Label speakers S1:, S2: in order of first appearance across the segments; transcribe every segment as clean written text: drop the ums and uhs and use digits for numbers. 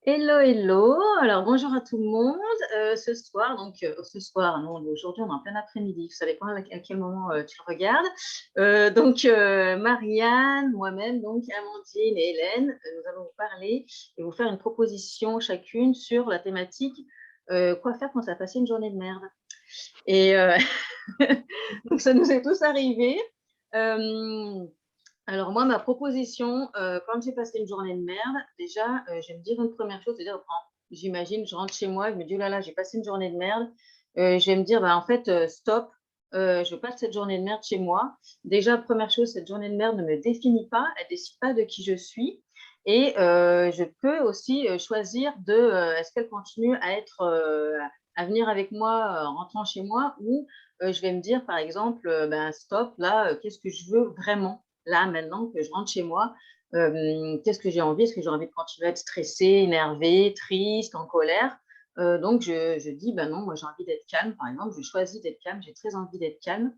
S1: Hello, hello. Alors, bonjour à tout le monde. Non, aujourd'hui, on est en plein après-midi. Vous savez pas à quel moment tu le regardes. Marianne, moi-même, donc Amandine et Hélène, nous allons vous parler et vous faire une proposition chacune sur la thématique quoi faire quand ça a passé une journée de merde. Et donc, ça nous est tous arrivé. Euh, alors, moi, ma proposition, quand j'ai passé une journée de merde, déjà, je vais me dire une première chose, c'est-à-dire, j'imagine, je rentre chez moi, je me dis, oh là là, j'ai passé une journée de merde. Je vais me dire, bah, en fait, stop, je veux pas de cette journée de merde chez moi. Déjà, première chose, cette journée de merde ne me définit pas, elle décide pas de qui je suis. Et je peux aussi choisir est-ce qu'elle continue à être, à venir avec moi en rentrant chez moi, ou je vais me dire, par exemple, ben, stop, là, qu'est-ce que je veux vraiment? Là, maintenant que je rentre chez moi, qu'est-ce que j'ai envie? Est-ce que j'ai envie de continuer à être stressée, énervée, triste, en colère? Donc, je dis, ben non, moi j'ai envie d'être calme, par exemple, je choisis d'être calme, j'ai très envie d'être calme.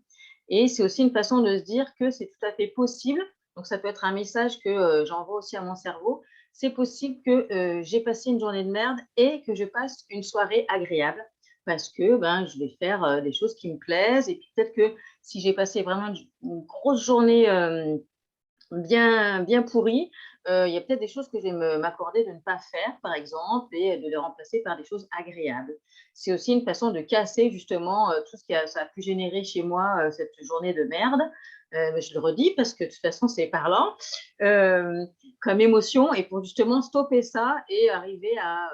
S1: Et c'est aussi une façon de se dire que c'est tout à fait possible. Donc, ça peut être un message que j'envoie aussi à mon cerveau. C'est possible que j'ai passé une journée de merde et que je passe une soirée agréable parce que ben, je vais faire des choses qui me plaisent. Et puis peut-être que si j'ai passé vraiment une grosse journée bien pourrie, il y a peut-être des choses que je vais m'accorder de ne pas faire, par exemple, et de les remplacer par des choses agréables. C'est aussi une façon de casser justement tout ce ça a pu générer chez moi cette journée de merde. Je le redis parce que de toute façon, c'est parlant euh, comme émotion et pour justement stopper ça et arriver à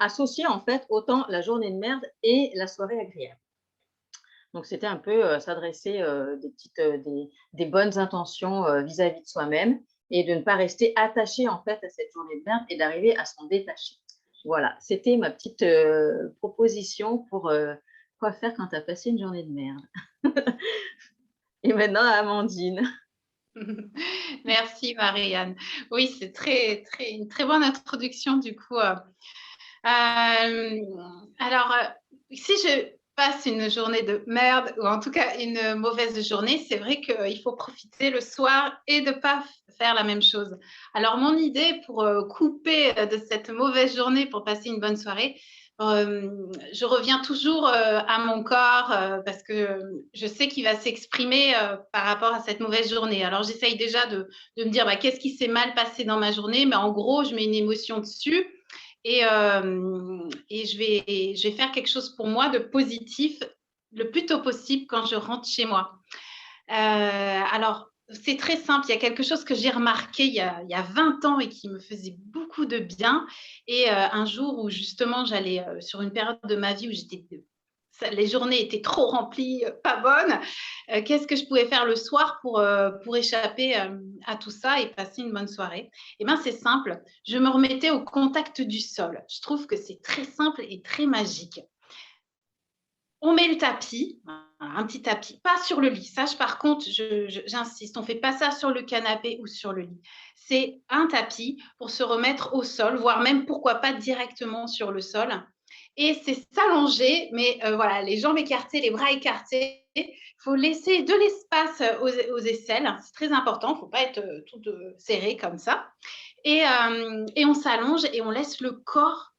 S1: associer en fait autant la journée de merde et la soirée agréable. Donc, c'était un peu s'adresser des bonnes intentions vis-à-vis de soi-même et de ne pas rester attaché en fait à cette journée de merde et d'arriver à s'en détacher. Voilà, c'était ma petite proposition pour quoi faire quand tu as passé une journée de merde. Et maintenant, Amandine.
S2: Merci Marianne. Oui, c'est une très bonne introduction du coup. Si je passe une journée de merde ou en tout cas une mauvaise journée, c'est vrai qu'il faut profiter le soir et de pas faire la même chose. Alors mon idée pour couper de cette mauvaise journée pour passer une bonne soirée, je reviens toujours à mon corps parce que je sais qu'il va s'exprimer par rapport à cette mauvaise journée. Alors j'essaye déjà de me dire bah, qu'est-ce qui s'est mal passé dans ma journée, mais en gros je mets une émotion dessus et je vais faire quelque chose pour moi de positif le plus tôt possible quand je rentre chez moi. Alors, c'est très simple. Il y a quelque chose que j'ai remarqué il y a 20 ans et qui me faisait beaucoup de bien. Et un jour où justement j'allais sur une période de ma vie où les journées étaient trop remplies, pas bonnes. Qu'est-ce que je pouvais faire le soir pour échapper à tout ça et passer une bonne soirée? Eh bien, c'est simple. Je me remettais au contact du sol. Je trouve que c'est très simple et très magique. On met le tapis, un petit tapis, pas sur le lit. Ça, par contre, j'insiste, on ne fait pas ça sur le canapé ou sur le lit. C'est un tapis pour se remettre au sol, voire même, pourquoi pas, directement sur le sol. Et c'est s'allonger, mais voilà, les jambes écartées, les bras écartés. Il faut laisser de l'espace aux aisselles. C'est très important, il ne faut pas être tout serré comme ça. Et on s'allonge et on laisse le corps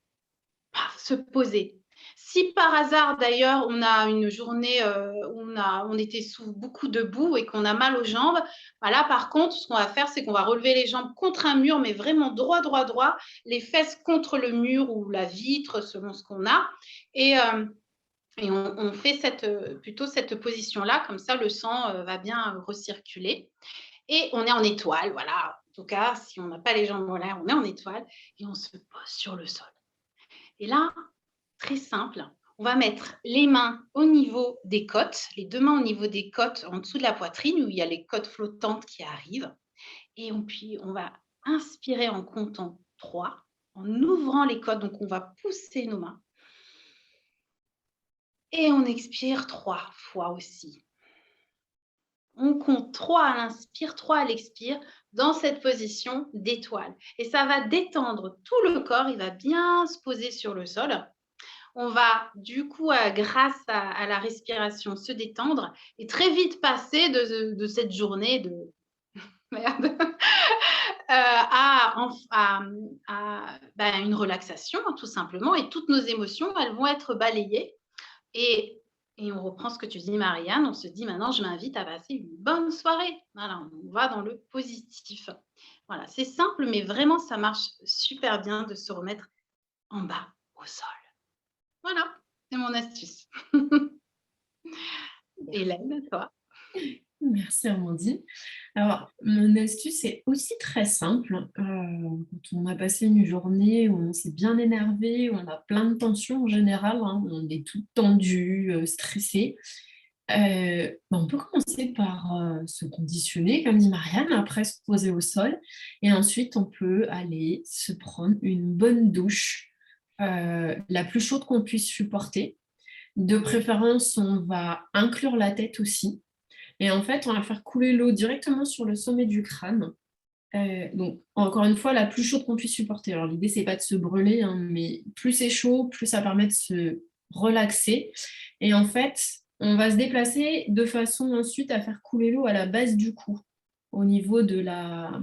S2: se poser. Si par hasard, d'ailleurs, on a une journée où on était sous beaucoup de boue et qu'on a mal aux jambes, bah là, par contre, ce qu'on va faire, c'est qu'on va relever les jambes contre un mur, mais vraiment droit, droit, droit, les fesses contre le mur ou la vitre, selon ce qu'on a. Et on fait plutôt cette position-là, comme ça, le sang va bien recirculer. Et on est en étoile, voilà. En tout cas, si on n'a pas les jambes en l'air, on est en étoile et on se pose sur le sol. Et là, très simple, on va mettre les mains au niveau des côtes, les deux mains au niveau des côtes en dessous de la poitrine où il y a les côtes flottantes qui arrivent. Et puis, on va inspirer en comptant 3, en ouvrant les côtes. Donc, on va pousser nos mains. Et on expire 3 fois aussi. On compte 3 à l'inspire, 3 à l'expire dans cette position d'étoile. Et ça va détendre tout le corps, il va bien se poser sur le sol. On va du coup, grâce à la respiration, se détendre et très vite passer de cette journée de merde une relaxation, hein, tout simplement, et toutes nos émotions, elles vont être balayées. Et, et on reprend ce que tu dis, Marianne, on se dit maintenant, je m'invite à passer une bonne soirée. Voilà, on va dans le positif. Voilà, c'est simple, mais vraiment, ça marche super bien de se remettre en bas, au sol. Voilà, c'est mon astuce. Hélène, toi?
S3: Merci Amandine. Alors, mon astuce est aussi très simple. Quand on a passé une journée où on s'est bien énervé, où on a plein de tensions en général, hein, on est tout tendu, stressé. On peut commencer par se conditionner, comme dit Marianne, après se poser au sol. Et ensuite, on peut aller se prendre une bonne douche, la plus chaude qu'on puisse supporter. De préférence, on va inclure la tête aussi. Et en fait, on va faire couler l'eau directement sur le sommet du crâne. Donc, encore une fois, la plus chaude qu'on puisse supporter. Alors, l'idée, c'est pas de se brûler, hein, mais plus c'est chaud, plus ça permet de se relaxer. Et en fait, on va se déplacer de façon ensuite à faire couler l'eau à la base du cou, au niveau de la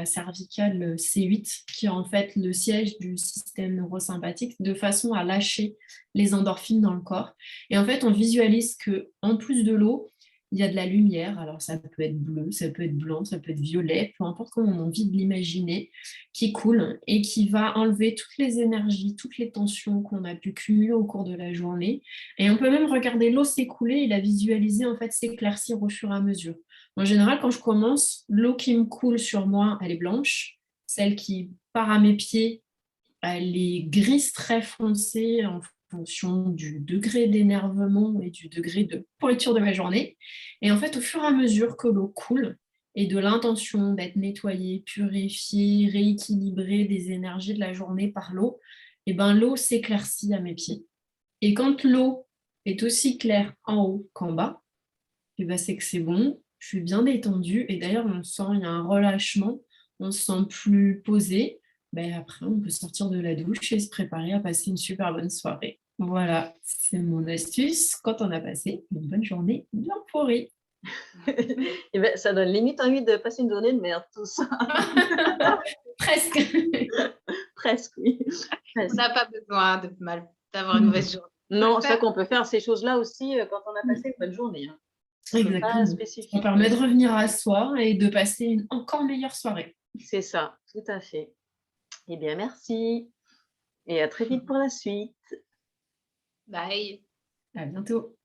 S3: cervicale C8, qui est en fait le siège du système neurosympathique, de façon à lâcher les endorphines dans le corps. Et en fait, on visualise que en plus de l'eau, il y a de la lumière, alors ça peut être bleu, ça peut être blanc, ça peut être violet, peu importe comment on a envie de l'imaginer, qui coule et qui va enlever toutes les énergies, toutes les tensions qu'on a pu cumuler au cours de la journée. Et on peut même regarder l'eau s'écouler et la visualiser en fait s'éclaircir au fur et à mesure. En général, quand je commence, l'eau qui me coule sur moi, elle est blanche. Celle qui part à mes pieds, elle est grise très foncée en fonction du degré d'énervement et du degré de pourriture de ma journée. Et en fait, au fur et à mesure que l'eau coule et de l'intention d'être nettoyée, purifiée, rééquilibrée des énergies de la journée par l'eau, et ben l'eau s'éclaircit à mes pieds. Et quand l'eau est aussi claire en haut qu'en bas, et ben c'est que c'est bon, je suis bien détendue. Et d'ailleurs, on sent, il y a un relâchement, on se sent plus posé. Ben après, on peut sortir de la douche et se préparer à passer une super bonne soirée. Voilà, c'est mon astuce quand on a passé une bonne journée bien pourrie.
S1: Et ben, ça donne limite envie de passer une journée de merde, tout ça.
S3: Presque.
S1: Presque, oui.
S2: On
S1: Presque.
S2: n'a pas besoin d'avoir une mauvaise journée.
S1: Non, c'est ça qu'on peut faire ces choses-là aussi quand on a passé une bonne journée. Hein.
S3: Exactement. Ça
S1: Spécifique.
S3: permet de revenir à soi et de passer une encore meilleure soirée.
S1: C'est ça, tout à fait. Eh bien, merci. Et à très vite pour la suite.
S2: Bye.
S3: À bientôt.